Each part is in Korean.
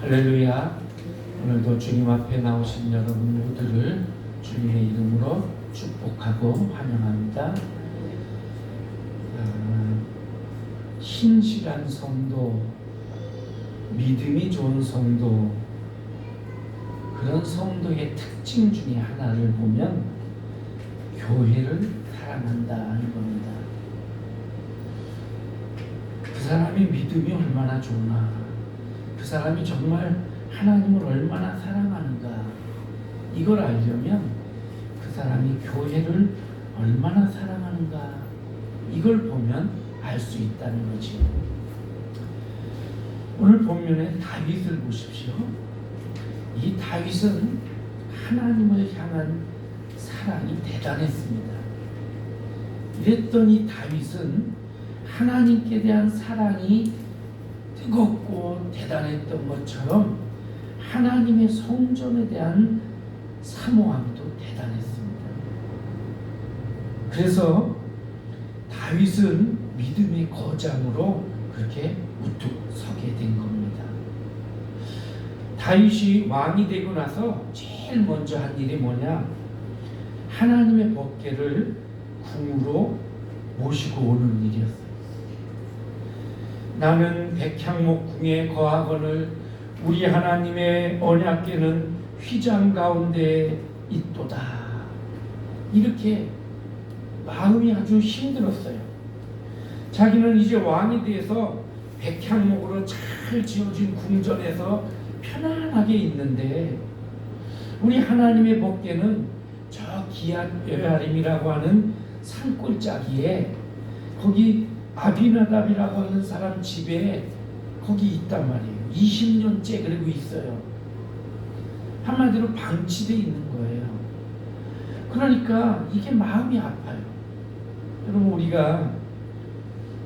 할렐루야. 오늘도 주님 앞에 나오신 여러분 모두를 주님의 이름으로 축복하고 환영합니다. 신실한 성도, 믿음이 좋은 성도, 그런 성도의 특징 중에 하나를 보면 교회를 사랑한다는 겁니다. 그 사람이 믿음이 얼마나 좋나, 그 사람이 정말 하나님을 얼마나 사랑하는가, 이걸 알려면 그 사람이 교회를 얼마나 사랑하는가, 이걸 보면 알 수 있다는 거지. 오늘 본문에 다윗을 보십시오. 이 다윗은 하나님을 향한 사랑이 대단했습니다. 이랬더니 다윗은 하나님께 대한 사랑이 뜨겁고 대단했던 것처럼 하나님의 성전에 대한 사모함도 대단했습니다. 그래서 다윗은 믿음의 거장으로 그렇게 우뚝 서게 된 겁니다. 다윗이 왕이 되고 나서 제일 먼저 한 일이 뭐냐? 하나님의 법궤를 궁으로 모시고 오는 일이었어요. 나는 백향목 궁에 거하거늘 우리 하나님의 언약궤는 휘장 가운데 있도다. 이렇게 마음이 아주 힘들었어요. 자기는 이제 왕이 돼서 백향목으로 잘 지어진 궁전에서 편안하게 있는데 우리 하나님의 법궤는 저 기욤여아림이라고 하는 산골짜기에 거기 아비나답이라고 하는 사람 집에 거기 있단 말이에요. 20년째 그러고 있어요. 한마디로 방치되어 있는 거예요. 그러니까 이게 마음이 아파요. 여러분, 우리가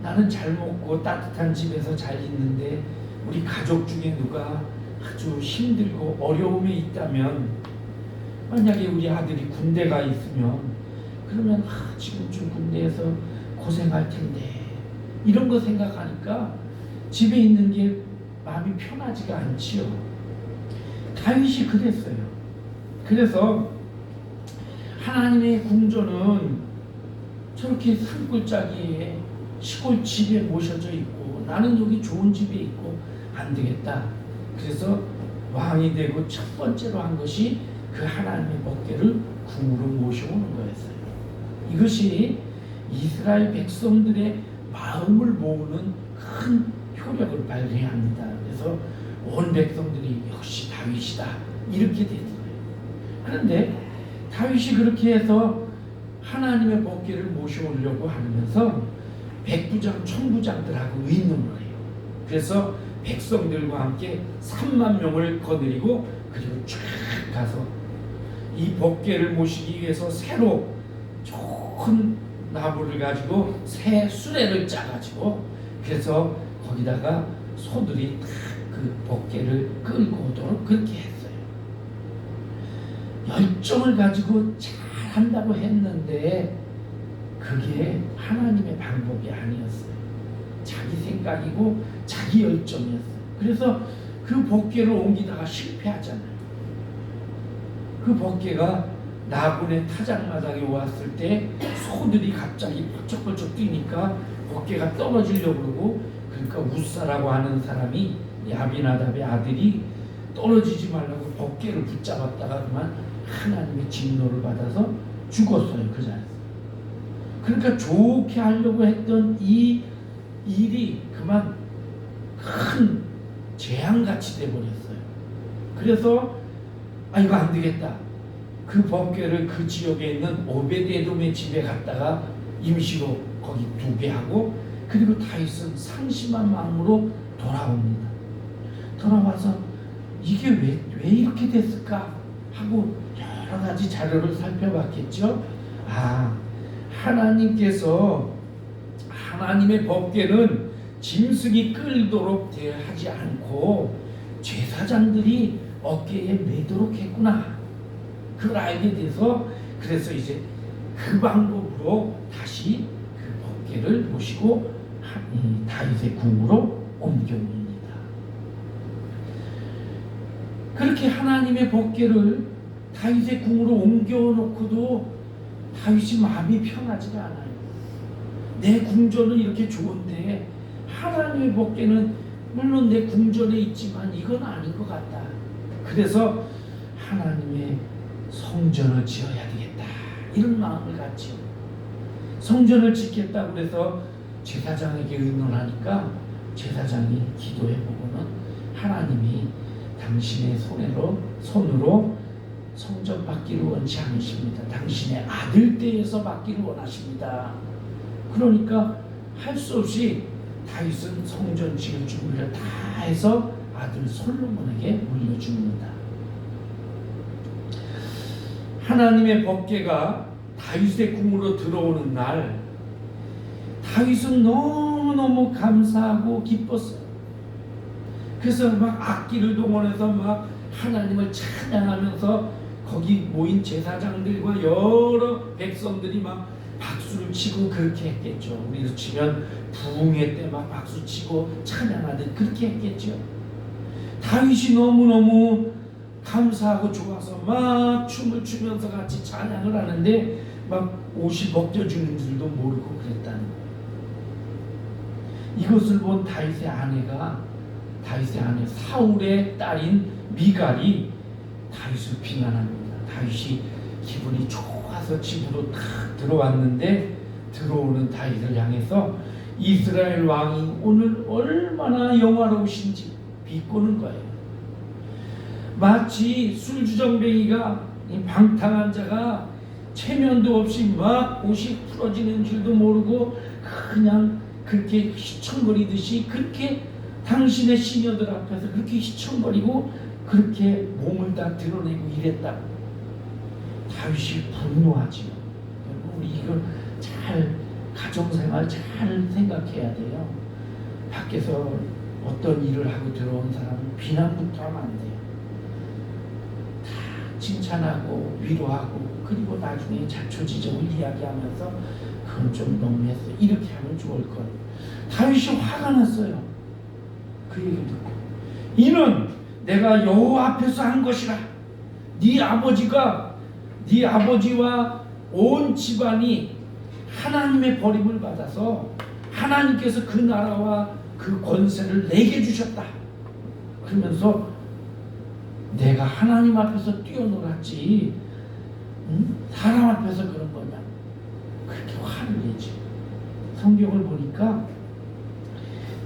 나는 잘 먹고 따뜻한 집에서 잘 있는데 우리 가족 중에 누가 아주 힘들고 어려움에 있다면, 만약에 우리 아들이 군대가 있으면 그러면 지금쯤 군대에서 고생할 텐데, 이런 거 생각하니까 집에 있는 게 마음이 편하지가 않지요. 다윗이 그랬어요. 그래서 하나님의 궁전은 저렇게 산골짜기에 시골 집에 모셔져 있고 나는 여기 좋은 집에 있고 안 되겠다. 그래서 왕이 되고 첫 번째로 한 것이 그 하나님의 법궤를 궁으로 모셔오는 거였어요. 이것이 이스라엘 백성들의 마음을 모으는 큰 효력을 발휘합니다. 그래서 온 백성들이 역시 다윗이다, 이렇게 되는 거예요. 그런데 다윗이 그렇게 해서 하나님의 법궤를 모셔오려고 하면서 백부장, 천부장들하고 의논을 해요. 그래서 백성들과 함께 3만 명을 거느리고 그리고 쫙 가서 이 법궤를 모시기 위해서 새로 좋은 나무를 가지고 새 수레를 짜가지고, 그래서 거기다가 소들이 그 법궤를 끌고 오도록 그렇게 했어요. 열정을 가지고 잘 한다고 했는데 그게 하나님의 방법이 아니었어요. 자기 생각이고 자기 열정이었어요. 그래서 그 법궤를 옮기다가 실패하잖아요. 그 법궤가 나군의 타작마당에 왔을 때 소들이 갑자기 펄쩍펄쩍 뛰니까 법궤가 떨어지려고 그러고, 그러니까 우사라고 하는 사람이, 아비나답의 아들이 떨어지지 말라고 법궤를 붙잡았다가 그만 하나님의 진노를 받아서 죽었어요, 그 자리에서. 그러니까 좋게 하려고 했던 이 일이 그만 큰 재앙같이 돼버렸어요. 그래서 이거 안 되겠다. 그 법궤를 그 지역에 있는 오베드에돔의 집에 갔다가 임시로 거기 두게 하고, 그리고 다윗은 상심한 마음으로 돌아옵니다. 돌아와서 이게 왜 이렇게 됐을까 하고 여러 가지 자료를 살펴봤겠죠. 하나님께서 하나님의 법궤는 짐승이 끌도록 하지 않고 제사장들이 어깨에 매도록 했구나, 그걸 알게 돼서, 그래서 이제 그 방법으로 다시 그 법궤를 모시고 다윗의 궁으로 옮겨옵니다. 그렇게 하나님의 법궤를 다윗의 궁으로 옮겨놓고도 다윗이 마음이 편하지가 않아요. 내 궁전은 이렇게 좋은데 하나님의 법궤는 물론 내 궁전에 있지만 이건 아닌 것 같다. 그래서 하나님의 성전을 지어야 되겠다, 이런 마음을 갖지요. 성전을 짓겠다고 그래서 제사장에게 의논하니까 제사장이 기도해보고는 하나님이 당신의 손으로 성전 받기를 원치 않으십니다. 당신의 아들 떼에서 받기를 원하십니다. 그러니까 할 수 없이 다윗은 성전 지을 준비를 다 해서 아들 솔로몬에게 물려줍니다. 하나님의 법궤가 다윗의 궁으로 들어오는 날, 다윗은 너무너무 감사하고 기뻤어요. 그래서 막 악기를 동원해서 막 하나님을 찬양하면서 거기 모인 제사장들과 여러 백성들이 막 박수를 치고 그렇게 했겠죠. 우리로 치면 부흥회 때 막 박수 치고 찬양하듯 그렇게 했겠죠. 다윗이 너무너무 감사하고 좋아서 막 춤을 추면서 같이 찬양을 하는데 막 옷이 벗겨지는 줄도 모르고 그랬다는 거예요. 이것을 본 다윗의 아내 사울의 딸인 미갈이 다윗을 비난합니다. 다윗이 기분이 좋아서 집으로 탁 들어왔는데 들어오는 다윗을 향해서 이스라엘 왕이 오늘 얼마나 영화로우신지 비꼬는 거예요. 마치 술주정뱅이가, 방탕한 자가 체면도 없이 막 옷이 풀어지는 줄도 모르고 그냥 그렇게 휘청거리듯이 그렇게 당신의 시녀들 앞에서 그렇게 휘청거리고 그렇게 몸을 다 드러내고 이랬다고. 다윗이 분노하지요. 우리 이걸 잘 가정생활 잘 생각해야 돼요. 밖에서 어떤 일을 하고 들어온 사람은 비난부터 하면 안 돼요. 다 칭찬하고 위로하고 그리고 나중에 자초지종을 이야기하면서 그건 좀 너무했어, 이렇게 하면 좋을 것. 다윗이 화가 났어요. 그 얘기 듣고, 이는 내가 여호와 앞에서 한 것이라. 네 아버지와 온 집안이 하나님의 버림을 받아서 하나님께서 그 나라와 그 권세를 내게 주셨다. 그러면서 내가 하나님 앞에서 뛰어놀았지 사람 앞에서 그런 거냐, 그렇게 화를 내지. 성경을 보니까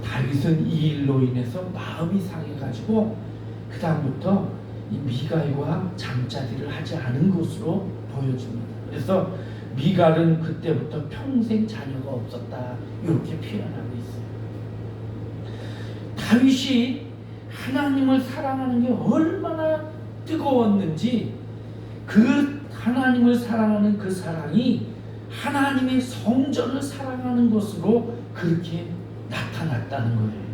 다윗은 이 일로 인해서 마음이 상해가지고 그 다음부터 이 미갈과 잠자리를 하지 않은 것으로 보여줍니다. 그래서 미갈은 그때부터 평생 자녀가 없었다, 이렇게 표현하고 있어요. 다윗이 하나님을 사랑하는 게 얼마나 뜨거웠는지, 그 하나님을 사랑하는 그 사랑이 하나님의 성전을 사랑하는 것으로 그렇게 나타났다는 거예요.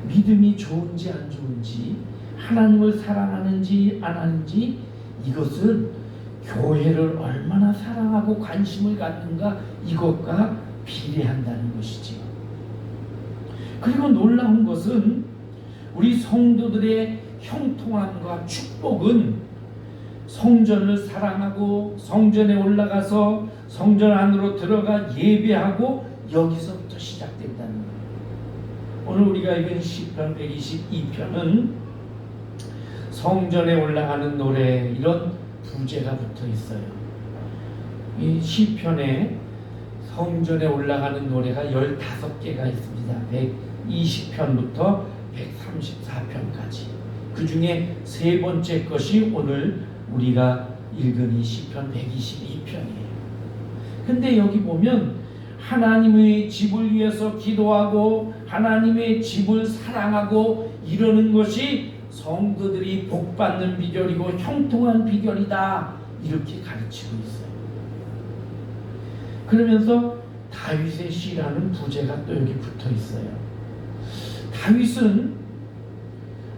믿음이 좋은지 안 좋은지, 하나님을 사랑하는지 안 하는지, 이것은 교회를 얼마나 사랑하고 관심을 갖는가, 이것과 비례한다는 것이지요. 그리고 놀라운 것은 우리 성도들의 형통함과 축복은 성전을 사랑하고 성전에 올라가서 성전 안으로 들어가 예배하고 여기서부터 시작된다는 거예요. 오늘 우리가 읽은 시편 122편은 성전에 올라가는 노래, 이런 부제가 붙어 있어요. 이 시편에 성전에 올라가는 노래가 15개가 있습니다. 120편부터 134편까지. 그 중에 세 번째 것이 오늘 우리가 읽은 이 시편 122편이에요. 근데 여기 보면 하나님의 집을 위해서 기도하고 하나님의 집을 사랑하고 이러는 것이 성도들이 복받는 비결이고 형통한 비결이다, 이렇게 가르치고 있어요. 그러면서 다윗의 시라는 부제가 또 여기 붙어 있어요. 다윗은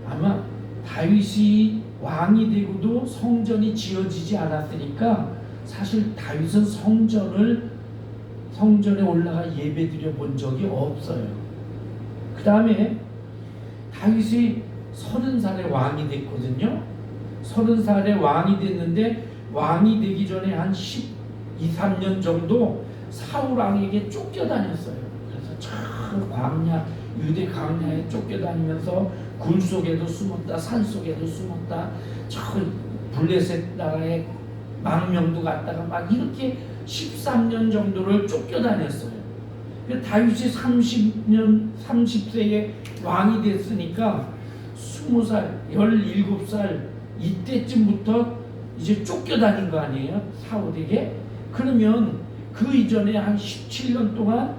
아마 다윗이 왕이 되고도 성전이 지어지지 않았으니까 사실 다윗은 성전에 올라가 예배드려 본 적이 없어요. 그 다음에 다윗이 30살에 왕이 됐거든요. 30살에 왕이 됐는데 왕이 되기 전에 한 12, 3년 정도 사울 왕에게 쫓겨다녔어요. 그래서 저 광야, 유대 광야에 쫓겨다니면서 굴 속에도 숨었다, 산 속에도 숨었다, 저 블레셋 나라에 망명도 갔다가 막 이렇게 13년 정도를 쫓겨다녔어요. 다윗이 30세에 왕이 됐으니까 20살, 17살 이때쯤부터 이제 쫓겨다닌 거 아니에요? 사울에게. 그러면 그 이전에 한 17년 동안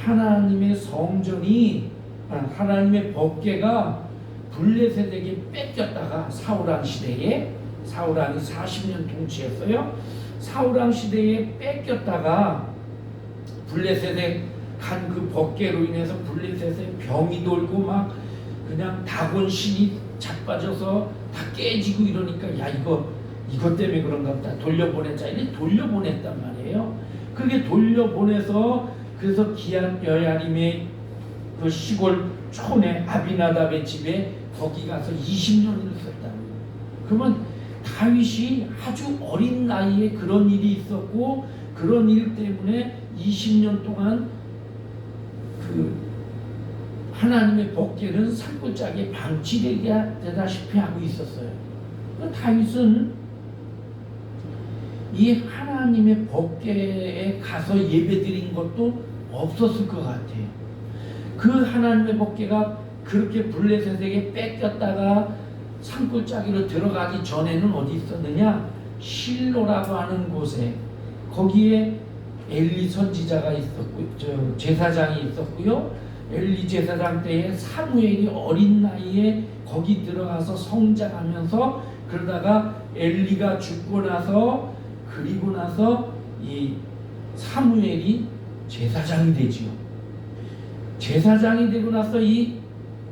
하나님의 성전이, 하나님의 법궤가 블레셋에게 뺏겼다가 사울왕 시대에, 사울왕이 40년 통치했어요. 사울왕 시대에 뺏겼다가 블레셋에 간 그 법궤로 인해서 블레셋에 병이 돌고 막 그냥 다곤 신이 자빠져서 다 깨지고 이러니까 야 이것 때문에 그런가 보다, 돌려보내자. 이렇게 돌려보냈단 말이에요. 그게 돌려보내서 그래서 기한 여야림의 그 시골 촌에 아비나답의 집에 거기 가서 20년을 썼다. 그러면 다윗이 아주 어린 나이에 그런 일이 있었고, 그런 일 때문에 20년 동안 그 하나님의 법궤는 산골짜기에 방치되다시피 하고 있었어요. 다윗은 이 하나님의 법궤에 가서 예배드린 것도 없었을 것 같아요. 그 하나님의 법궤가 그렇게 블레셋에게 뺏겼다가 산골짜기로 들어가기 전에는 어디 있었느냐? 실로라고 하는 곳에, 거기에 엘리 선지자가 있었고, 제사장이 있었고요. 엘리 제사장 때에 사무엘이 어린 나이에 거기 들어가서 성장하면서, 그러다가 엘리가 죽고 나서, 그리고 나서 이 사무엘이 제사장이 되지요. 제사장이 되고 나서 이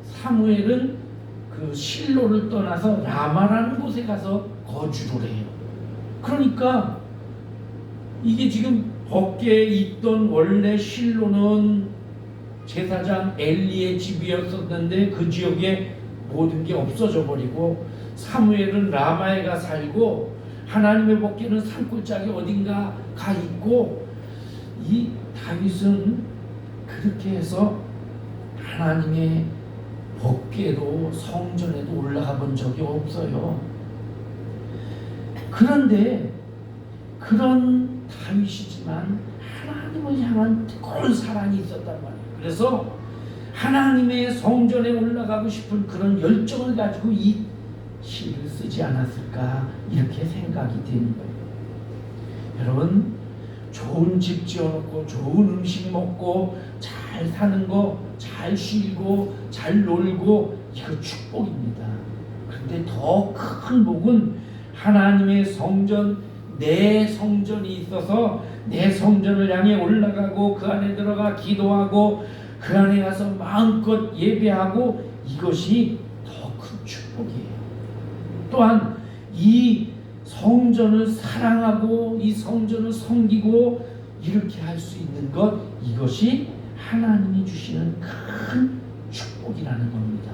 사무엘은 그 실로를 떠나서 라마라는 곳에 가서 거주를 해요. 그러니까 이게 지금 법궤에 있던 원래 실로는 제사장 엘리의 집이었었는데 그 지역에 모든 게 없어져 버리고, 사무엘은 라마에 가 살고, 하나님의 법궤는 산골짜기 어딘가 가 있고, 이 다윗은 그렇게 해서 하나님의 법궤로 성전에도 올라가 본 적이 없어요. 그런데 그런 다윗이지만 하나님을 향한 뜨거운 사랑이 있었단 말이에요. 그래서 하나님의 성전에 올라가고 싶은 그런 열정을 가지고 이 시를 쓰지 않았을까, 이렇게 생각이 되는 거예요. 여러분, 좋은 집 지어놓고 좋은 음식 먹고 잘 사는 거, 잘 쉬고 잘 놀고, 이거 축복입니다. 그런데 더 큰 복은 하나님의 성전, 내 성전이 있어서 내 성전을 향해 올라가고 그 안에 들어가 기도하고 그 안에 가서 마음껏 예배하고, 이것이 더 큰 축복이에요. 또한 이 성전을 사랑하고 이 성전을 섬기고 이렇게 할 수 있는 것, 이것이 하나님이 주시는 큰 축복이라는 겁니다.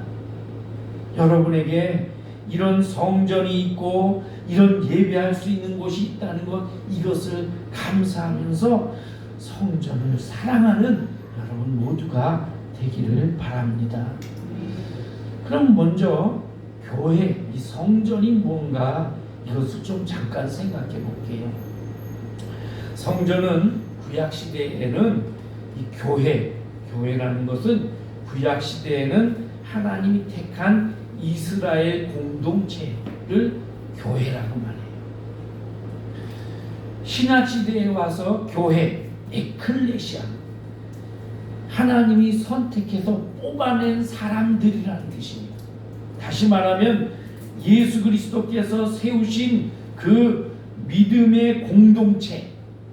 여러분에게 이런 성전이 있고 이런 예배할 수 있는 곳이 있다는 것, 이것을 감사하면서 성전을 사랑하는 여러분 모두가 되기를 바랍니다. 그럼 먼저 교회, 이 성전이 뭔가, 이것을 좀 잠깐 생각해 볼게요. 성전은 구약시대에는 이 교회라는 것은 구약시대에는 하나님이 택한 이스라엘 공동체를 교회라고 말해요. 신약시대에 와서 교회, 에클레시아, 하나님이 선택해서 뽑아낸 사람들이라는 뜻입니다. 다시 말하면 예수 그리스도께서 세우신 그 믿음의 공동체,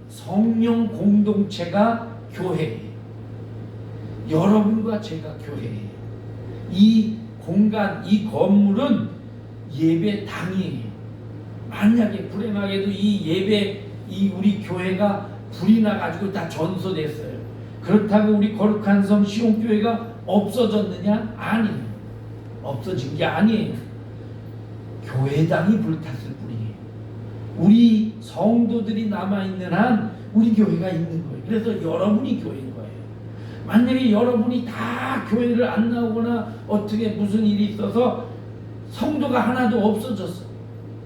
성령 공동체가 교회예요. 여러분과 제가 교회예요. 이 공간, 이 건물은 예배당이에요. 만약에 불행하게도 이 예배, 이 우리 교회가 불이 나가지고 다 전소됐어요. 그렇다고 우리 거룩한 성 시온교회가 없어졌느냐? 아니에요. 없어진 게 아니에요. 교회당이 불탔을 뿐이에요. 우리 성도들이 남아있는 한 우리 교회가 있는 거예요. 그래서 여러분이 교회인 거예요. 만약에 여러분이 다 교회를 안 나오거나 어떻게 무슨 일이 있어서 성도가 하나도 없어졌어.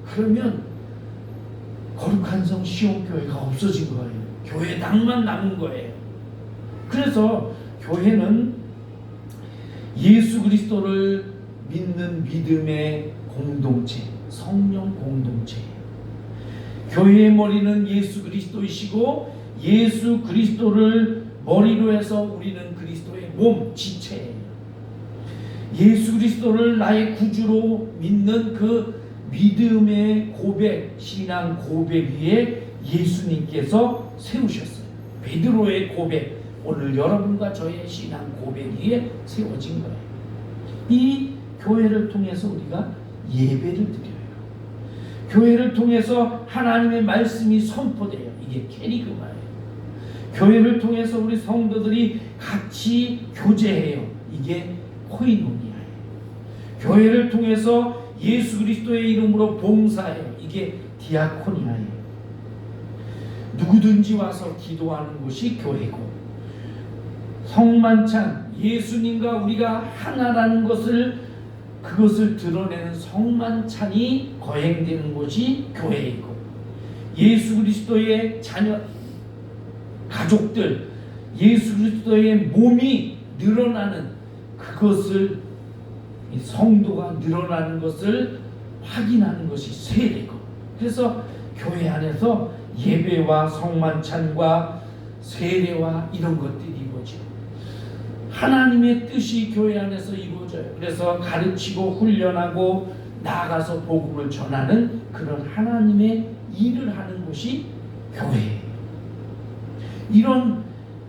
그러면 거룩한 성 시온교회가 없어진 거예요. 교회당만 남은 거예요. 그래서 교회는 예수 그리스도를 믿는 믿음의 공동체, 성령 공동체예요. 교회의 머리는 예수 그리스도이시고 예수 그리스도를 머리로 해서 우리는 그리스도의 몸, 지체예요. 예수 그리스도를 나의 구주로 믿는 그 믿음의 고백, 신앙 고백 위에 예수님께서 세우셨어요. 베드로의 고백, 오늘 여러분과 저의 신앙 고백 위에 세워진 거예요. 이 교회를 통해서 우리가 예배를 드려요. 교회를 통해서 하나님의 말씀이 선포돼요. 이게 캐리그마예요. 교회를 통해서 우리 성도들이 같이 교제해요. 이게 코이노니아예요. 교회를 통해서 예수 그리스도의 이름으로 봉사해요. 이게 디아코니아예요. 누구든지 와서 기도하는 곳이 교회고, 성만찬, 예수님과 우리가 하나라는 것을 그것을 드러내는 성만찬이 거행되는 곳이 교회이고, 예수 그리스도의 자녀 가족들, 예수 그리스도의 몸이 늘어나는 그것을, 성도가 늘어나는 것을 확인하는 것이 세례고, 그래서 교회 안에서 예배와 성만찬과 세례와 이런 것들이 이루어져요. 하나님의 뜻이 교회 안에서 이루어져요. 그래서 가르치고 훈련하고 나아가서 복음을 전하는 그런 하나님의 일을 하는 곳이 교회예요. 이런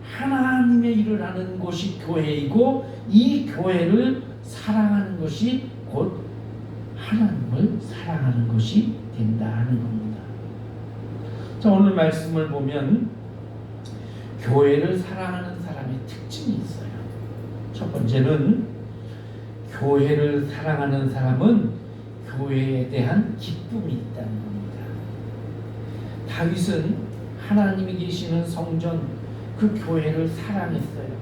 하나님의 일을 하는 곳이 교회이고, 이 교회를 사랑하는 것이 곧 하나님을 사랑하는 것이 된다 하는 겁니다. 자, 오늘 말씀을 보면 교회를 사랑하는 사람의 특징이 있어요. 첫 번째는 교회를 사랑하는 사람은 교회에 대한 기쁨이 있다는 겁니다. 다윗은 하나님이 계시는 성전, 그 교회를 사랑했어요.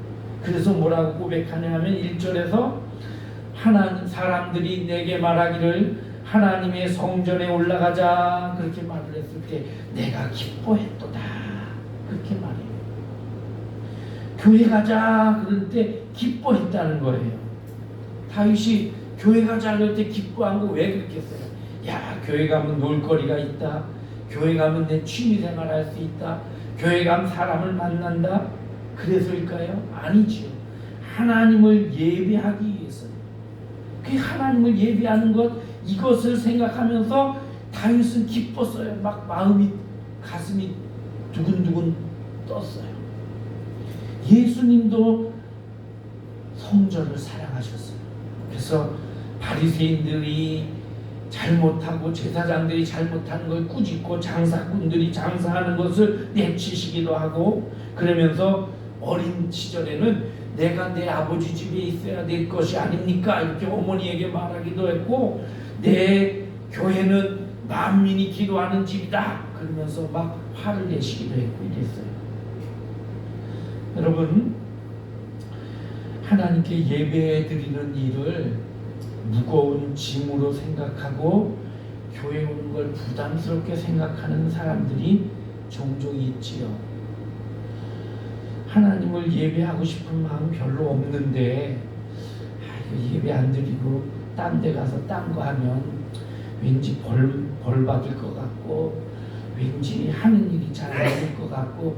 그래서 뭐라고 고백하냐 하면 1절에서 하나님 사람들이 내게 말하기를 하나님의 성전에 올라가자 그렇게 말을 했을 때 내가 기뻐했도다 그렇게 말해요. 교회 가자 그럴 때 기뻐했다는 거예요. 다윗이 교회 가자 그럴 때 기뻐한 거 왜 그렇게 했어요? 야, 교회 가면 놀거리가 있다, 교회 가면 내 취미생활 할 수 있다, 교회 가면 사람을 만난다, 그래서일까요? 아니지요. 하나님을 예배하기 위해서요. 그 하나님을 예배하는 것, 이것을 생각하면서 다윗은 기뻤어요. 막 마음이, 가슴이 두근두근 떴어요. 예수님도 성전을 사랑하셨어요. 그래서 바리새인들이 잘못하고 제사장들이 잘못하는 걸 꾸짖고 장사꾼들이 장사하는 것을 내치시기도 하고, 그러면서 어린 시절에는 내가 내 아버지 집에 있어야 될 것이 아닙니까? 이렇게 어머니에게 말하기도 했고, 내 교회는 만민이 기도하는 집이다 그러면서 막 화를 내시기도 했고 이랬어요. 여러분, 하나님께 예배 드리는 일을 무거운 짐으로 생각하고 교회 오는 걸 부담스럽게 생각하는 사람들이 종종 있지요. 하나님을 예배하고 싶은 마음 별로 없는데 예배 안 드리고 딴 데 가서 딴 거 하면 왠지 벌 받을 것 같고, 왠지 하는 일이 잘 안 될 것 같고,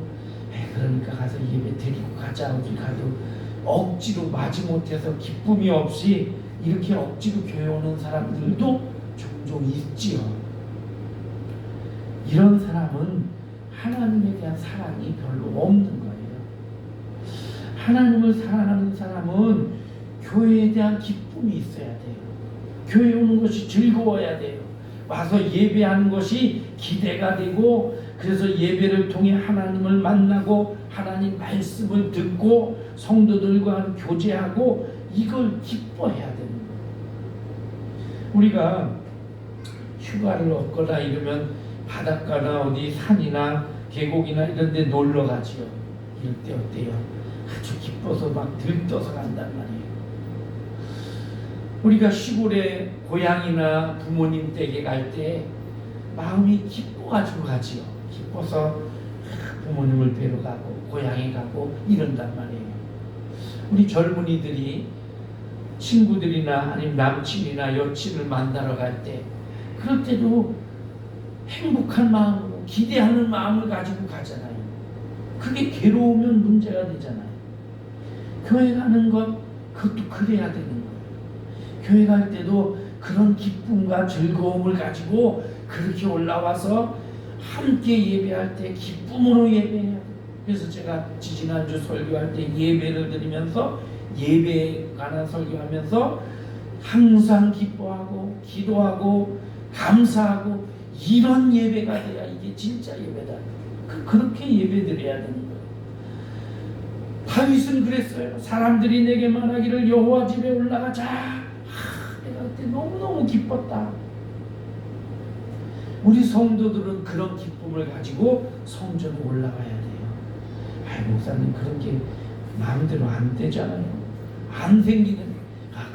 그러니까 가서 예배 드리고 가자. 어디 가도 억지로 마지못해서 기쁨이 없이 이렇게 억지로 교회 오는 사람들도 종종 있지요. 이런 사람은 하나님에 대한 사랑이 별로 없는 거예요. 하나님을 사랑하는 사람은 교회에 대한 기쁨이 있어야 돼요. 교회 오는 것이 즐거워야 돼요. 와서 예배하는 것이 기대가 되고, 그래서 예배를 통해 하나님을 만나고 하나님 말씀을 듣고 성도들과 교제하고 이걸 기뻐해야 되는 거예요. 우리가 휴가를 얻거나 이러면 바닷가나 어디 산이나 계곡이나 이런 데 놀러 가지요. 이럴 때 어때요? 아주 기뻐서 막 들떠서 간단 말이에요. 우리가 시골에 고향이나 부모님 댁에 갈 때 마음이 기뻐가지고 가지요. 기뻐서 부모님을 뵈러 가고 고향에 가고 이런단 말이에요. 우리 젊은이들이 친구들이나 아니면 남친이나 여친을 만나러 갈 때 그럴 때도 행복한 마음으로 기대하는 마음을 가지고 가잖아요. 그게 괴로우면 문제가 되잖아요. 교회 가는 것 그것도 그래야 되는 거예요. 교회 갈 때도 그런 기쁨과 즐거움을 가지고 그렇게 올라와서 함께 예배할 때 기쁨으로 예배해야 돼요. 그래서 제가 지지난주 설교할 때 예배를 드리면서 예배에 관한 설교하면서 항상 기뻐하고 기도하고 감사하고 이런 예배가 돼야 이게 진짜 예배다. 그렇게 예배 드려야 되는 거예요. 다윗은 그랬어요. 사람들이 내게 말하기를 여호와 집에 올라가자. 내가 그때 너무너무 기뻤다. 우리 성도들은 그런 기쁨을 가지고 성전에 올라가야 돼요. 목사님 그런 게 마음대로 안 되잖아요. 안 생기는.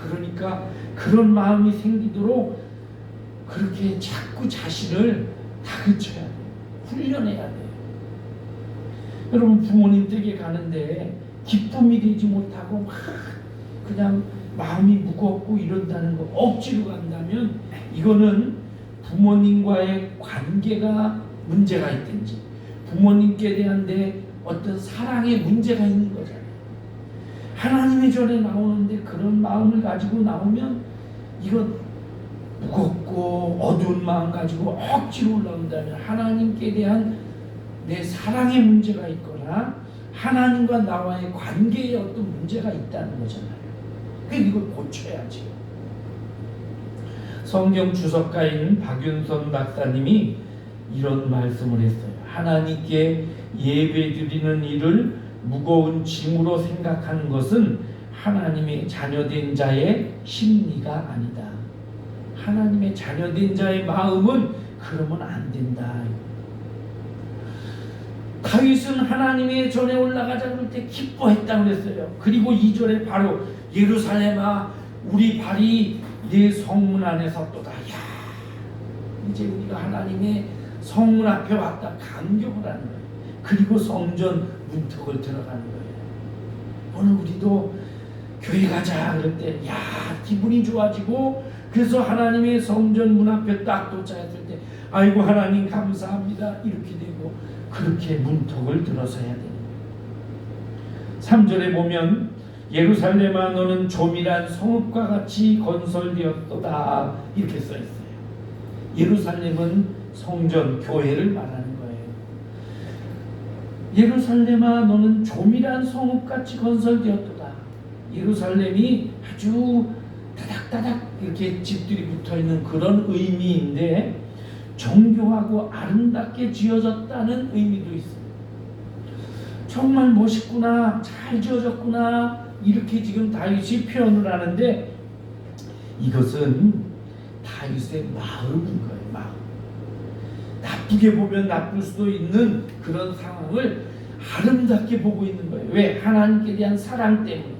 그러니까 그런 마음이 생기도록 그렇게 자꾸 자신을 다그쳐야 돼요. 훈련해야 돼요. 여러분 부모님 댁에 가는데 기쁨이 되지 못하고 막 그냥 마음이 무겁고 이런다는 거 억지로 간다면 이거는 부모님과의 관계가 문제가 있든지 부모님께 대한 내 어떤 사랑의 문제가 있는 거잖아요. 하나님의 전에 나오는데 그런 마음을 가지고 나오면 이건 무겁고 어두운 마음 가지고 억지로 올라온다면 하나님께 대한 내 사랑의 문제가 있거나 하나님과 나와의 관계에 어떤 문제가 있다는 거잖아요. 그러니까 이걸 고쳐야지. 성경 주석가인 박윤선 박사님이 이런 말씀을 했어요. 하나님께 예배드리는 일을 무거운 짐으로 생각하는 것은 하나님의 자녀된 자의 심리가 아니다. 하나님의 자녀된 자의 마음은 그러면 안 된다. 다윗은 하나님의 전에 올라가자 그럴 때 기뻐했다고 그랬어요. 그리고 2절에 바로 예루살렘아 우리 발이 네 성문 안에 섰도다. 야, 이제 우리가 하나님의 성문 앞에 왔다. 감격을 하는 거예요. 그리고 성전 문턱을 들어가는 거예요. 오늘 우리도 교회 가자 그럴 때 야 기분이 좋아지고 그래서 하나님의 성전 문 앞에 딱 도착했을 때 아이고 하나님 감사합니다 이렇게 되고 그렇게 문턱을 들어서야 돼요. 3절에 보면 예루살렘아 너는 조밀한 성읍과 같이 건설되었도다 이렇게 써 있어요. 예루살렘은 성전 교회를 말하는 거예요. 예루살렘아 너는 조밀한 성읍같이 건설되었도다. 예루살렘이 아주 다닥다닥 이렇게 집들이 붙어있는 그런 의미인데 정교하고 아름답게 지어졌다는 의미도 있어요. 정말 멋있구나 잘 지어졌구나 이렇게 지금 다윗이 표현을 하는데 이것은 다윗의 마음인 거예요. 마음. 나쁘게 보면 나쁠 수도 있는 그런 상황을 아름답게 보고 있는 거예요. 왜? 하나님께 대한 사랑 때문에.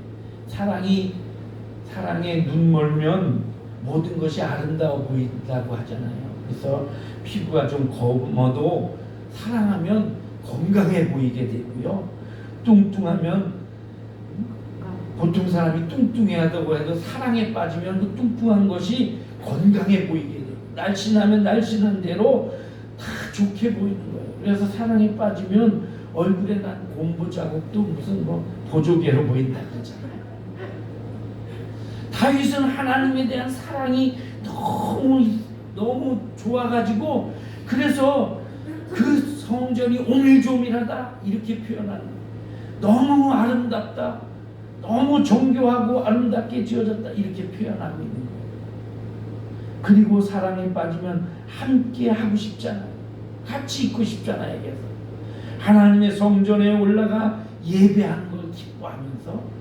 사랑에 눈 멀면 모든 것이 아름다워 보인다고 하잖아요. 그래서 피부가 좀 검어도 사랑하면 건강해 보이게 되고요. 뚱뚱하면 보통 사람이 뚱뚱해하다고 해도 사랑에 빠지면 그 뚱뚱한 것이 건강해 보이게 돼요. 날씬하면 날씬한 대로 다 좋게 보이는 거예요. 그래서 사랑에 빠지면 얼굴에 난 곰보 자국도 무슨 보조개로 보인다 그러잖아요. 다윗은 하나님에 대한 사랑이 너무 좋아가지고 그래서 그 성전이 오밀조밀하다 이렇게 표현하는 거예요. 너무 아름답다, 너무 정교하고 아름답게 지어졌다 이렇게 표현하고 있는 거예요. 그리고 사랑에 빠지면 함께 하고 싶잖아요. 같이 있고 싶잖아요. 그래서 하나님의 성전에 올라가 예배하는 걸 기뻐하면서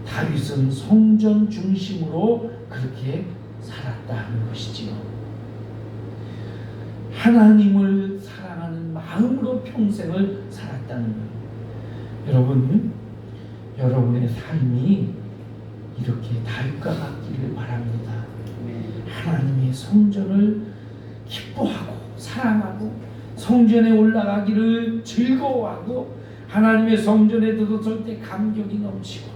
다윗은 성전 중심으로 그렇게 살았다 하는 것이지요. 하나님을 사랑하는 마음으로 평생을 살았다는 거예요. 여러분, 여러분의 삶이 이렇게 다윗과 같기를 바랍니다. 하나님의 성전을 기뻐하고 사랑하고 성전에 올라가기를 즐거워하고 하나님의 성전에 들어설 때 감격이 넘치고,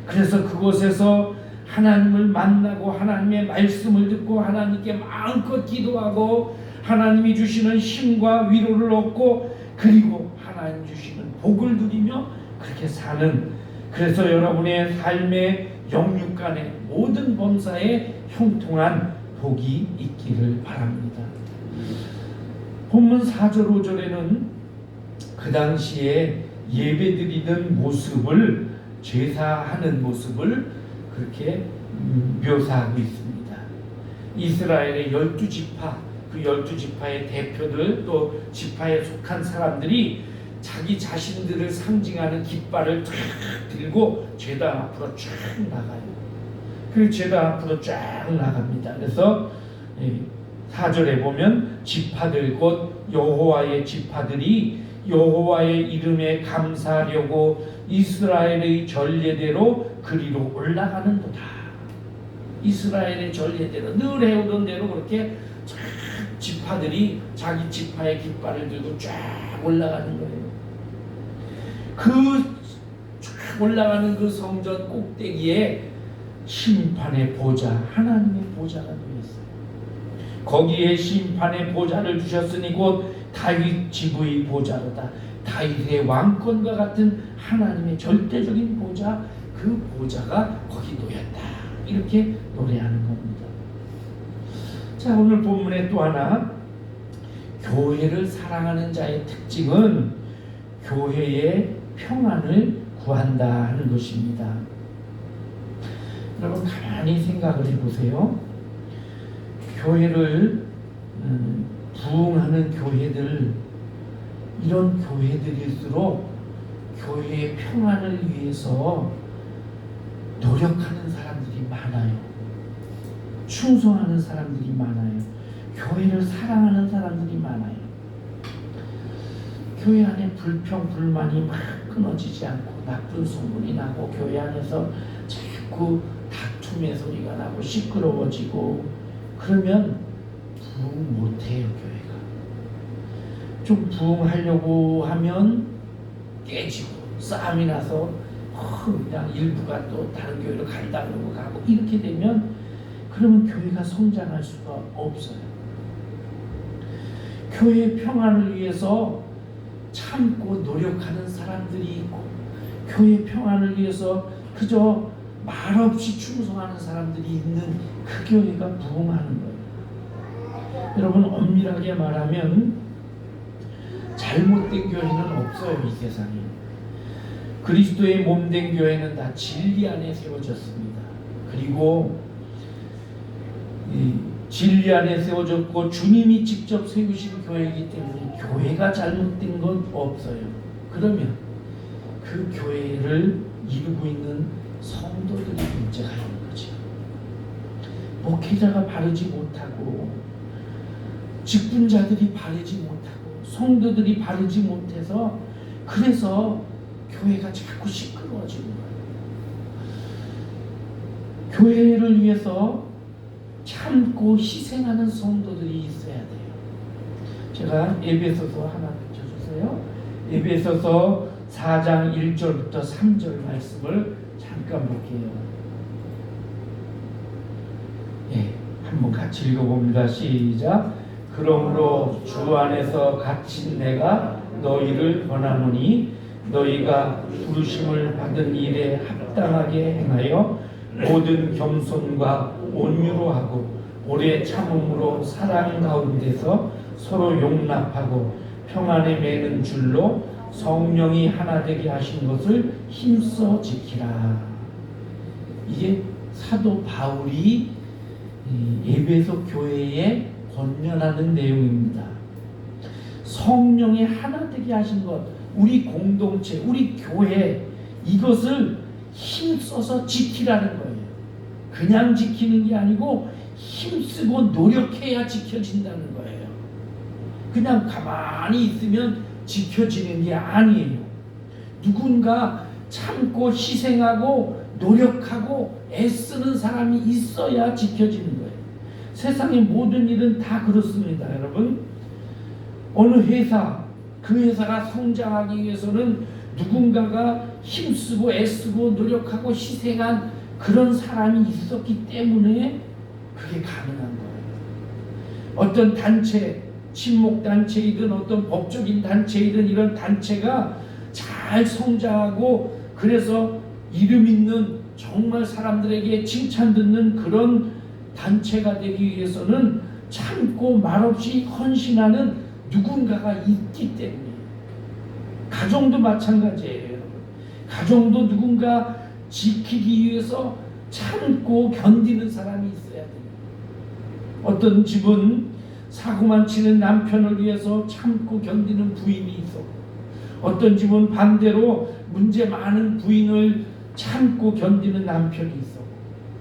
그래서 그곳에서 하나님을 만나고 하나님의 말씀을 듣고 하나님께 마음껏 기도하고 하나님이 주시는 힘과 위로를 얻고 그리고 하나님 주시는 복을 누리며 그렇게 사는, 그래서 여러분의 삶의 영육간의 모든 범사에 형통한 복이 있기를 바랍니다. 본문 4절 5절에는 그 당시에 예배드리는 모습을, 제사하는 모습을 그렇게 묘사하고 있습니다. 이스라엘의 12지파, 그 12지파의 대표들 또 지파에 속한 사람들이 자기 자신들을 상징하는 깃발을 쫙 들고 제단 앞으로 쫙 나가요. 그 제단 앞으로 쫙 나갑니다. 그래서 4절에 보면 지파들 곧 여호와의 지파들이 여호와의 이름에 감사하려고 이스라엘의 전례대로 그리로 올라가는도다. 이스라엘의 전례대로 늘 해오던 대로 그렇게 쫙 지파들이 자기 지파의 깃발을 들고 쫙 올라가는 거예요. 그 쫙 올라가는 그 성전 꼭대기에 심판의 보좌, 하나님의 보좌가 놓였어요. 거기에 심판의 보좌를 주셨으니 곧 다윗 지부의 보좌로다. 다윗의 왕권과 같은 하나님의 절대적인 보좌, 그 보좌가 거기 놓였다. 이렇게 노래하는 겁니다. 자, 오늘 본문에 또 하나, 교회를 사랑하는 자의 특징은 교회의 평안을 구한다 하는 것입니다. 여러분 가만히 생각을 해보세요. 교회를 부흥하는 교회들, 이런 교회들일수록 교회의 평안을 위해서 노력하는 사람들이 많아요. 충성하는 사람들이 많아요. 교회를 사랑하는 사람들이 많아요. 교회 안에 불평, 불만이 막 끊어지지 않고 나쁜 소문이 나고 교회 안에서 자꾸 다툼의 소리가 나고 시끄러워지고 그러면 부흥 못해요. 교회가 좀 부흥하려고 하면 깨지고 싸움이 나서 그냥 일부가 또 다른 교회로 간다 그러고 가고, 이렇게 되면 그러면 교회가 성장할 수가 없어요. 교회의 평안을 위해서 참고 노력하는 사람들이 있고, 교회 평안을 위해서 그저 말없이 충성하는 사람들이 있는 그 교회가 부흥하는 거예요. 여러분, 엄밀하게 말하면 잘못된 교회는 없어요. 이 세상에 그리스도의 몸된 교회는 다 진리 안에 세워졌습니다. 그리고 이 진리 안에 세워졌고 주님이 직접 세우신 교회이기 때문에 교회가 잘못된 건 없어요. 그러면 그 교회를 이루고 있는 성도들이 문제가 있는 거죠. 목회자가 바르지 못하고 직분자들이 바르지 못하고 성도들이 바르지 못해서, 그래서 교회가 자꾸 시끄러워지는 거예요. 교회를 위해서 참고 희생하는 성도들이 있어야 돼요. 제가 에베소서 하나 붙여주세요. 에베소서 4장 1절부터 3절 말씀을 잠깐 볼게요. 한번 같이 읽어봅니다. 시작. 그러므로 주 안에서 갇힌 내가 너희를 권하노니 너희가 부르심을 받은 일에 합당하게 행하여 모든 겸손과 온유로 하고 오래 참음으로 사랑 가운데서 서로 용납하고 평안에 매는 줄로 성령이 하나 되게 하신 것을 힘써 지키라. 이게 사도 바울이 에베소 교회에 권면하는 내용입니다. 성령이 하나 되게 하신 것, 우리 공동체, 우리 교회, 이것을 힘써서 지키라는 거예요. 그냥 지키는 게 아니고 힘쓰고 노력해야 지켜진다는 거예요. 그냥 가만히 있으면 지켜지는 게 아니에요. 누군가 참고 희생하고 노력하고 애쓰는 사람이 있어야 지켜지는 거예요. 세상의 모든 일은 다 그렇습니다, 여러분. 어느 회사, 그 회사가 성장하기 위해서는 누군가가 힘쓰고 애쓰고 노력하고 희생한 그런 사람이 있었기 때문에 그게 가능한 거예요. 어떤 단체, 친목단체이든 어떤 법적인 단체이든 이런 단체가 잘 성장하고 그래서 이름 있는 정말 사람들에게 칭찬 듣는 그런 단체가 되기 위해서는 참고 말없이 헌신하는 누군가가 있기 때문에. 가정도 마찬가지예요. 가정도 누군가 지키기 위해서 참고 견디는 사람이 있어야 돼요. 어떤 집은 사고만 치는 남편을 위해서 참고 견디는 부인이 있었고, 어떤 집은 반대로 문제 많은 부인을 참고 견디는 남편이 있었고,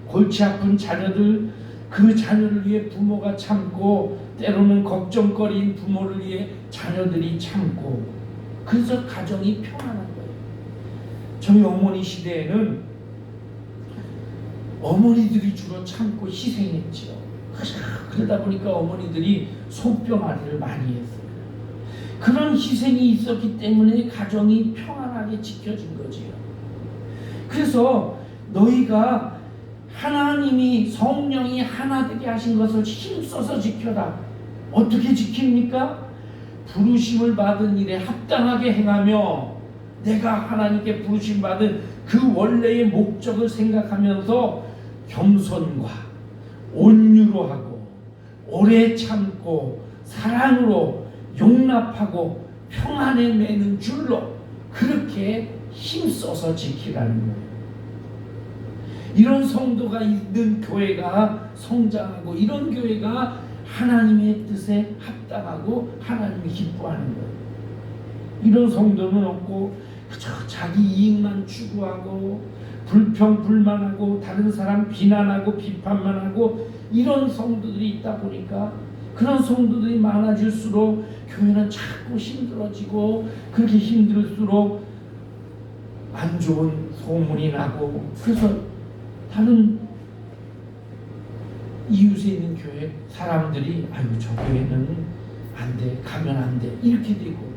골치 아픈 자녀들, 그 자녀를 위해 부모가 참고, 때로는 걱정거리인 부모를 위해 자녀들이 참고, 그래서 가정이 평안한 거예요. 저희 어머니 시대에는 어머니들이 주로 참고 희생했죠. 그러다 보니까 어머니들이 손병아리를 많이 했어요. 그런 희생이 있었기 때문에 가정이 평안하게 지켜진 거지요. 그래서 너희가 하나님이 성령이 하나 되게 하신 것을 힘써서 지켜라. 어떻게 지킵니까? 부르심을 받은 일에 합당하게 행하며 내가 하나님께 부르심 받은 그 원래의 목적을 생각하면서 겸손과 온유로 하고 오래 참고 사랑으로 용납하고 평안에 매는 줄로 그렇게 힘써서 지키라는 거예요. 이런 성도가 있는 교회가 성장하고 이런 교회가 하나님의 뜻에 합당하고 하나님이 기뻐하는 거예요. 이런 성도는 없고 그저 자기 이익만 추구하고 불평불만하고 다른 사람 비난하고 비판만 하고 이런 성도들이 있다 보니까 그런 성도들이 많아질수록 교회는 자꾸 힘들어지고 그렇게 힘들수록 안 좋은 소문이 나고 그래서 다른 이웃에 있는 교회 사람들이 아유 저 교회는 안 돼, 가면 안 돼 이렇게 되고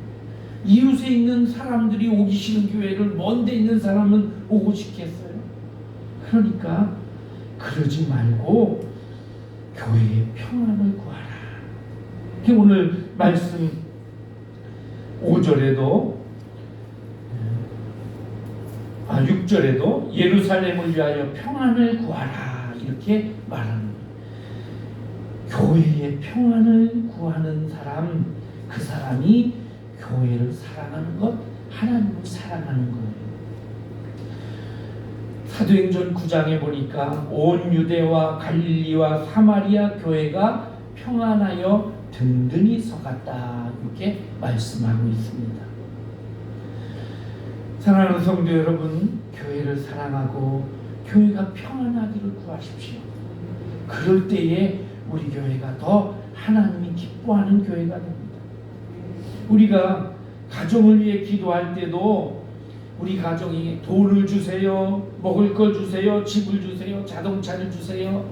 이웃에 있는 사람들이 오기 싫은 교회를 먼데 있는 사람은 오고 싶겠어요? 그러니까 그러지 말고 교회의 평안을 구하라. 오늘 말씀 5절에도 6절에도 예루살렘을 위하여 평안을 구하라 이렇게 말하는 거예요. 교회의 평안을 구하는 사람, 그 사람이 교회를 사랑하는 것, 하나님을 사랑하는 거예요. 사도행전 9장에 보니까 온 유대와 갈릴리와 사마리아 교회가 평안하여 든든히 서갔다 이렇게 말씀하고 있습니다. 사랑하는 성도 여러분, 교회를 사랑하고 교회가 평안하기를 구하십시오. 그럴 때에 우리 교회가 더 하나님이 기뻐하는 교회가 됩니다. 우리가 가정을 위해 기도할 때도 우리 가정이 돈을 주세요, 먹을 걸 주세요, 집을 주세요, 자동차를 주세요.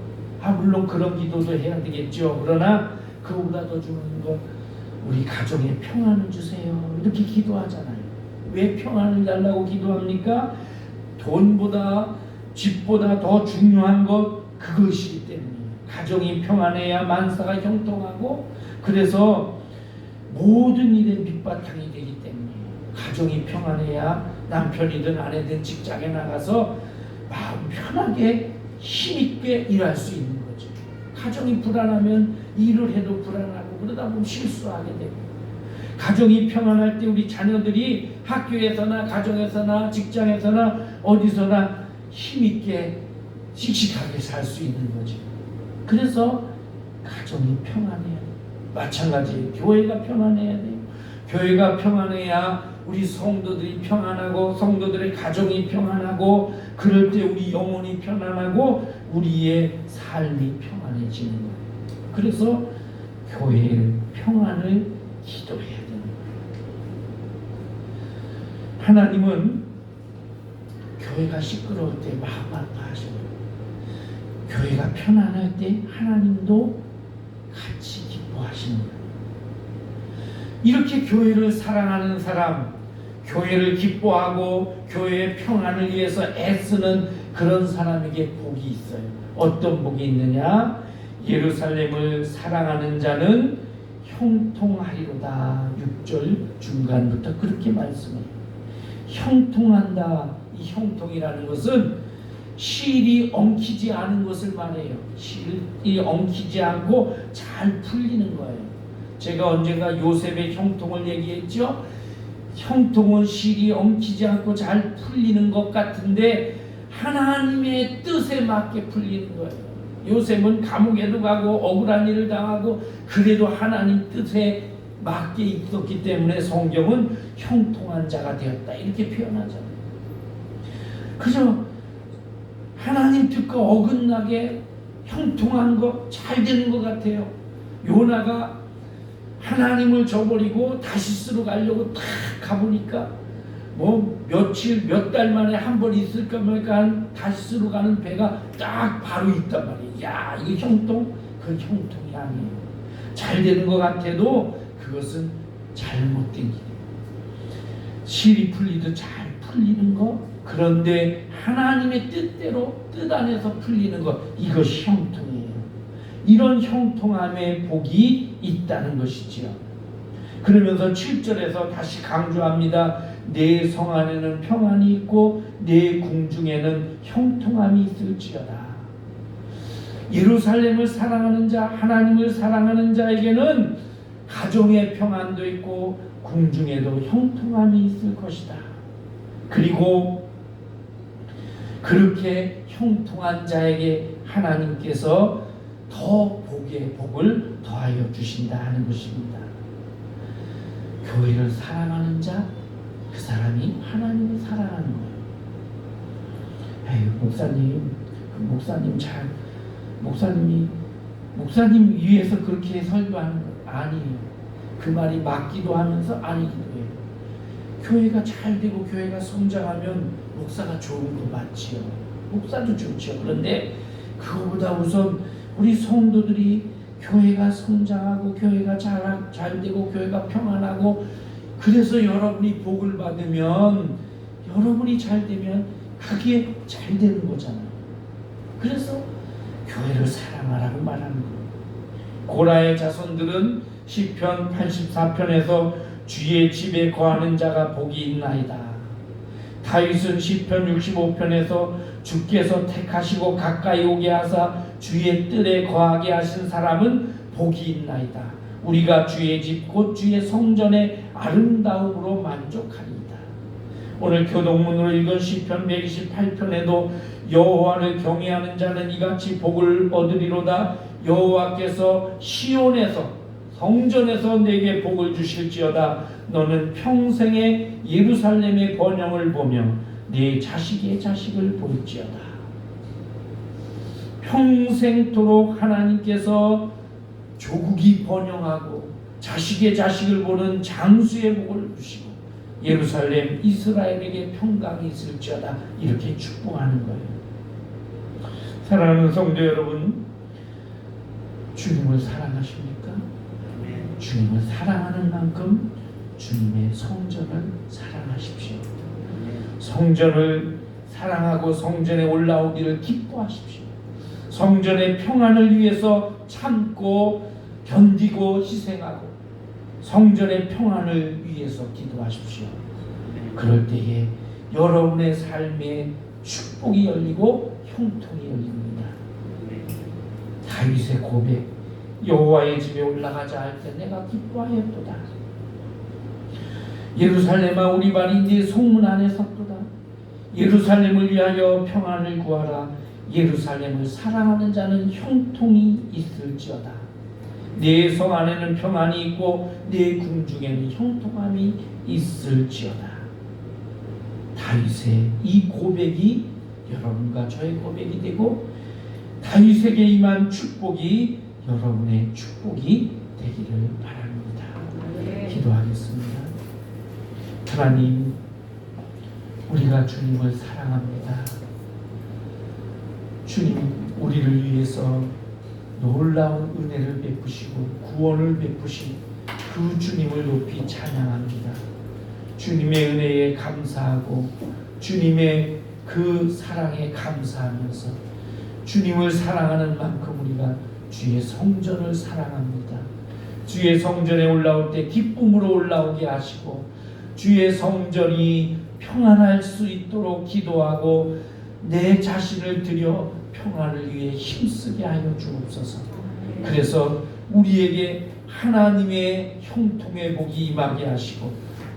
물론 그런 기도도 해야 되겠죠. 그러나 그보다 더 주는 것 우리 가정에 평안을 주세요 이렇게 기도하잖아요. 왜 평안을 달라고 기도합니까? 돈보다 집보다 더 중요한 것 그것이기 때문에 가정이 평안해야 만사가 형통하고 그래서 모든 일의 밑바탕이 되기 때문에 가정이 평안해야 남편이든 아내든 직장에 나가서 마음 편하게 힘있게 일할 수 있는 거죠. 가정이 불안하면 일을 해도 불안하고 그러다 보면 실수하게 되고 가정이 평안할 때 우리 자녀들이 학교에서나 가정에서나 직장에서나 어디서나 힘있게 씩씩하게 살 수 있는 거죠. 그래서 가정이 평안해야 돼요. 마찬가지예요. 교회가 평안해야 돼요. 교회가 평안해야 우리 성도들이 평안하고 성도들의 가정이 평안하고 그럴 때 우리 영혼이 편안하고 우리의 삶이 평안해지는 거예요. 그래서 교회의 평안을 기도해야 되는 거예요. 하나님은 교회가 시끄러울 때 마음 아파하셔요. 교회가 편안할 때 하나님도 같이 기뻐하시는 거예요. 이렇게 교회를 사랑하는 사람, 교회를 기뻐하고 교회의 평안을 위해서 애쓰는 그런 사람에게 복이 있어요. 어떤 복이 있느냐? 예루살렘을 사랑하는 자는 형통하리로다. 6절 중간부터 그렇게 말씀해요. 형통한다. 이 형통이라는 것은 실이 엉키지 않은 것을 말해요. 실이 엉키지 않고 잘 풀리는 거예요. 제가 언젠가 요셉의 형통을 얘기했죠. 형통은 실이 엉키지 않고 잘 풀리는 것 같은데 하나님의 뜻에 맞게 풀리는 거예요. 요셉은 감옥에도 가고 억울한 일을 당하고 그래도 하나님 뜻에 맞게 있었기 때문에 성경은 형통한 자가 되었다 이렇게 표현하잖아요. 그저 하나님 뜻과 어긋나게 형통한 것, 잘 되는 것 같아요. 요나가 하나님을 저버리고 다시스로 가려고 딱 가보니까 뭐 며칠 몇 달 만에 한 번 있을까 말까 다시스로 가는 배가 딱 바로 있단 말이에요. 야, 이게 형통? 그 형통이 아니에요. 잘 되는 것 같아도 그것은 잘못된 길이에요. 실이 풀리듯 잘 풀리는 것, 그런데 하나님의 뜻대로 뜻 안에서 풀리는 것, 이것이 형통이에요. 이런 형통함의 복이 있다는 것이지요. 그러면서 7절에서 다시 강조합니다. 내 성 안에는 평안이 있고 내 궁중에는 형통함이 있을지어다. 예루살렘을 사랑하는 자, 하나님을 사랑하는 자에게는 가정의 평안도 있고 궁중에도 형통함이 있을 것이다. 그리고 그렇게 형통한 자에게 하나님께서 더 복의 복을 더하여 주신다 하는 것입니다. 교회를 사랑하는 자, 그 사람이 하나님을 사랑하는 거예요. 에휴, 목사님 위해서 그렇게 설교하는 거 아니에요. 그 말이 맞기도 하면서 아니기도 해요. 교회가 잘 되고 교회가 성장하면 목사가 좋은 거 맞지요. 목사도 좋죠. 그런데 그거보다 우선 우리 성도들이 교회가 성장하고 교회가 잘 되고 교회가 평안하고 그래서 여러분이 복을 받으면 여러분이 잘 되면 그게 잘 되는 거잖아요. 그래서 교회를 사랑하라고 말하는 거예요. 고라의 자손들은 시편 84편에서 주의 집에 거하는 자가 복이 있나이다. 다윗은 시편 65편에서 주께서 택하시고 가까이 오게 하사 주의 뜰에 거하게 하신 사람은 복이 있나이다. 우리가 주의 집 곧 주의 성전의 아름다움으로 만족하리이다. 오늘 교동문으로 읽은 시편 128편에도 여호와를 경외하는 자는 이같이 복을 얻으리로다. 여호와께서 시온에서 성전에서 내게 복을 주실지어다. 너는 평생에 예루살렘의 번영을 보며 네 자식의 자식을 볼지어다. 평생토록 하나님께서 조국이 번영하고 자식의 자식을 보는 장수의 복을 주시고 예루살렘 이스라엘에게 평강이 있을지어다 이렇게 축복하는 거예요. 사랑하는 성도 여러분, 주님을 사랑하십니까? 주님을 사랑하는 만큼 주님의 성전을 사랑하십시오. 성전을 사랑하고 성전에 올라오기를 기뻐하십시오. 성전의 평안을 위해서 참고 견디고 희생하고 성전의 평안을 위해서 기도하십시오. 그럴 때에 여러분의 삶에 축복이 열리고 형통이 열립니다. 다윗의 고백, 여호와의 집에 올라가자 할 때 내가 기뻐하였도다. 예루살렘아 우리 발이 네 성문 안에 섰도다. 예루살렘을 위하여 평안을 구하라. 예루살렘을 사랑하는 자는 형통이 있을지어다. 내 성 안에는 평안이 있고 내 궁중에는 형통함이 있을지어다. 다윗의 이 고백이 여러분과 저의 고백이 되고 다윗에게 임한 축복이 여러분의 축복이 되기를 바랍니다. 기도하겠습니다. 하나님, 우리가 주님을 사랑합니다. 주님, 우리를 위해서 놀라운 은혜를 베푸시고 구원을 베푸신 그 주님을 높이 찬양합니다. 주님의 은혜에 감사하고 주님의 그 사랑에 감사하면서 주님을 사랑하는 만큼 우리가 주의 성전을 사랑합니다. 주의 성전에 올라올 때 기쁨으로 올라오게 하시고 주의 성전이 평안할 수 있도록 기도하고 내 자신을 들여 평안을 위해 힘쓰게 하여 주옵소서. 그래서 우리에게 하나님의 형통의 복이 임하게 하시고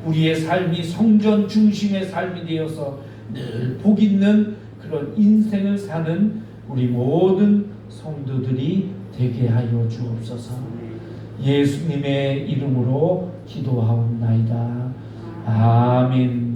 우리의 삶이 성전 중심의 삶이 되어서 늘 복 있는 그런 인생을 사는 우리 모든 성도들이 되게 하여 주옵소서. 예수님의 이름으로 기도하옵나이다. 아멘.